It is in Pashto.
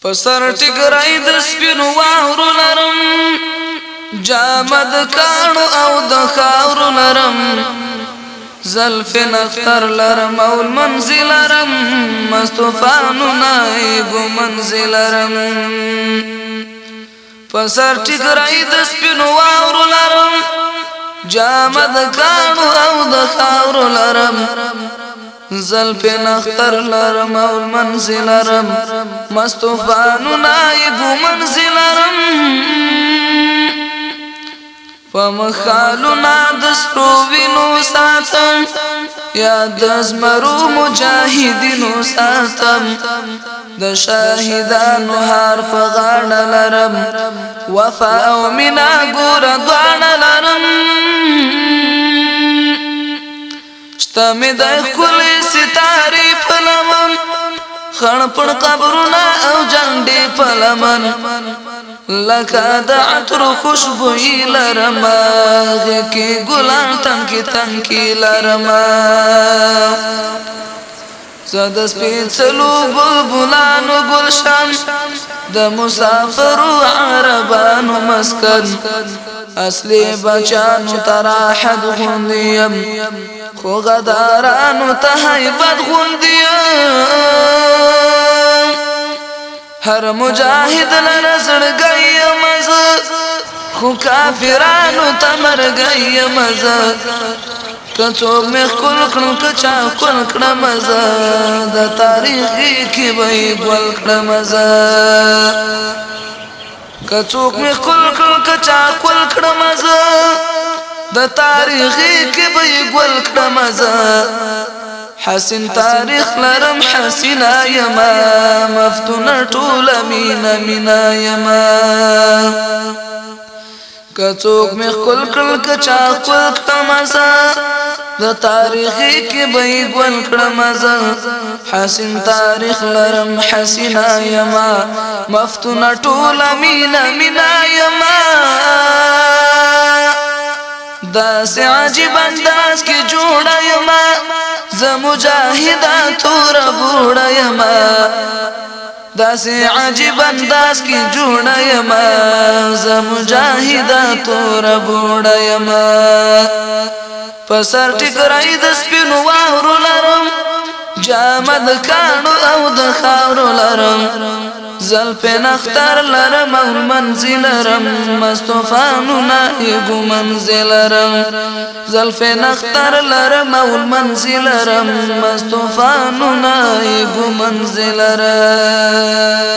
پسر ټیګرای د سپینو واورو لرم جامد کانو او د خاورو لرم زلف نختر لرم او المنزل لرم مصطفانو نایبو منزل لرم پسر ټیګرای د سپینو واورو لرم جامد کانو او د خاورو لرم زلف نختر لرم او المنزل لرم مصطفانو نایبو منزل لرم فمخالنا دستو وینو ساتم یا دزمرو مجاهدینو ساتم د شاهدانو هار فغاړه لرم وفا او مینا ګور دوانه لرم شته مې د ښکلې ستارې په لمن خړ پړ قبرونه او جنډې په لمن لکه د عطر خوشبویي لرم هغې کې ګلان تنکي تنکي لرم زه د سپېڅلو بلبلانو ګلشن د مسافرو عربانو مسکن اصلي بچانو تراحت غوندې یم خو غدارانو ته هیبت غوندې یم هر مجاهد لره زړګی یم زه خو کافرانو ته مرګی یم زه که څوک مې ښکل کړم که چا ښکل کړم زه د تاریخي کې به یې ګل کړم زه که څوک مې ښکل کړم که چا ښکل کړم زه د تاریخي کې به یې ګل کړم زه حسین تاریخ لرم حسینا یما مفتونه ټوله مینا مینا یما که څوک مې ښکل کړل که چا ښکل کړم زه د تاریخي کې به یې ګل کړم زه حسین تاریخ لرم حسینا یما مفتونه ټوله مینا مینا یما داسې عجیب انداز کې جوړه یما زه مجاهده توره بوډه یما داسې عجیب انداز کې جوړه یما زه مجاهده توره بوډه یما په سر ټیکرای د سپینو واورو لرم جامد کاڼو او د خاورو لرم زلف نختر لرم او منزل لرم مصطفانو نایبو منزل لرم زلف نختر لرم او منزل لرم مصطفانو نایبو منزل لرم